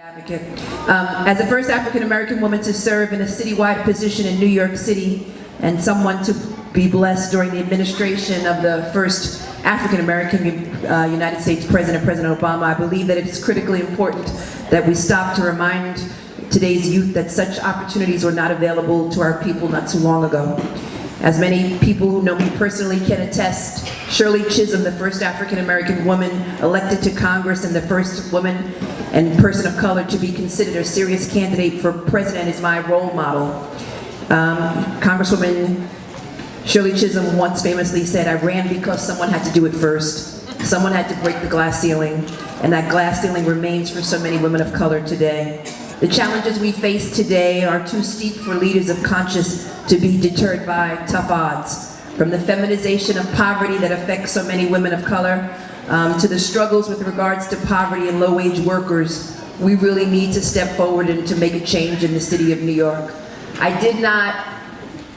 Advocate. As the first African-American woman to serve in a citywide position in New York City and someone to be blessed during the administration of the first African-American United States President, President Obama, I believe that it is critically important that we stop to remind today's youth that such opportunities were not available to our people not too long ago. As many people who know me personally can attest, Shirley Chisholm, the first African-American woman elected to Congress and the first woman and person of color to be considered a serious candidate for president, is my role model. Congresswoman Shirley Chisholm once famously said, "I ran because someone had to do it first. Someone had to break the glass ceiling," and that glass ceiling remains for so many women of color today. The challenges we face today are too steep for leaders of conscience to be deterred by tough odds. From the feminization of poverty that affects so many women of color, to the struggles with regards to poverty and low-wage workers, we really need to step forward and to make a change in the city of New York. I did not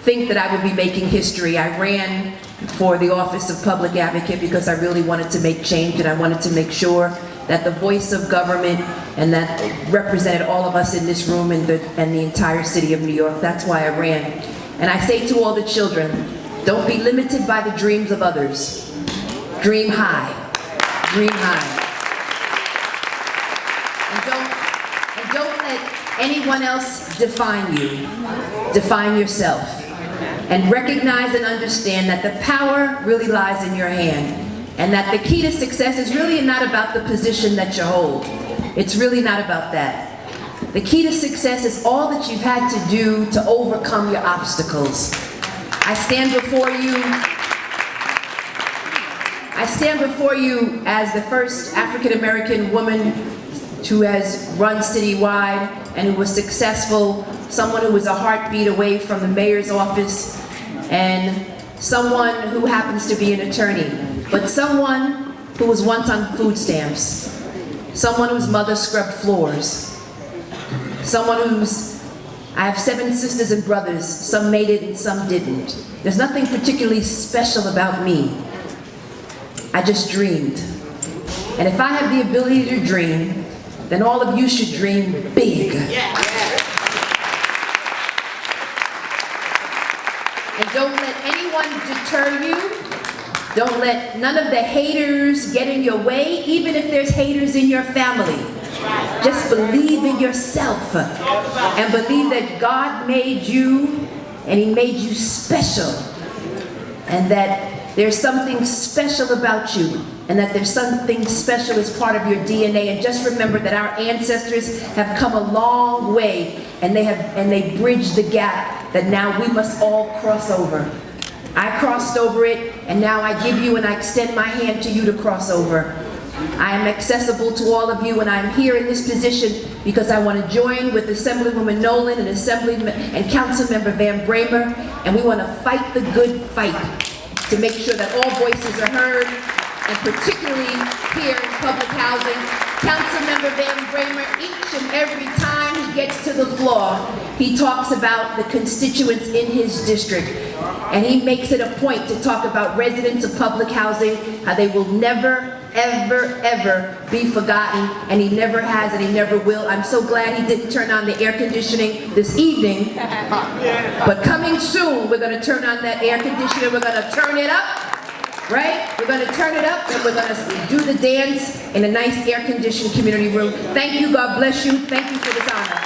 think that I would be making history. I ran for the office of public advocate because I really wanted to make change, and I wanted to make sure that the voice of government and that represented all of us in this room and the entire city of New York. That's why I ran. And I say to all the children, don't be limited by the dreams of others. Dream high. Dream high. And don't let anyone else define you. Define yourself. And recognize and understand that the power really lies in your hand. And that the key to success is really not about the position that you hold. It's really not about that. The key to success is all that you've had to do to overcome your obstacles. I stand before you as the first African-American woman who has run citywide and who was successful, someone who was a heartbeat away from the mayor's office, and someone who happens to be an attorney, but someone who was once on food stamps, someone whose mother scrubbed floors, I have 7 sisters and brothers, some made it and some didn't. There's nothing particularly special about me. I just dreamed. And if I have the ability to dream, then all of you should dream big. And don't let anyone deter you. Don't let none of the haters get in your way, even if there's haters in your family. Just believe in yourself and believe that God made you and He made you special, and that there's something special about you, and that there's something special as part of your DNA. And just remember that our ancestors have come a long way, and they bridged the gap that now we must all cross over. I crossed over it, and now I give you and I extend my hand to you to cross over. I am accessible to all of you, and I'm here in this position because I want to join with Assemblywoman Nolan and Councilmember Bramer, and we want to fight the good fight to make sure that all voices are heard, and particularly here in public housing. Councilmember Bramer, each and every time he gets to the floor, he talks about the constituents in his district. And he makes it a point to talk about residents of public housing, how they will never, ever, ever be forgotten, and he never has and he never will. I'm so glad he didn't turn on the air conditioning this evening, but coming soon, we're going to turn on that air conditioner, we're going to turn it up, right? We're going to turn it up, and we're going to do the dance in a nice air-conditioned community room. Thank you, God bless you, thank you for this honor.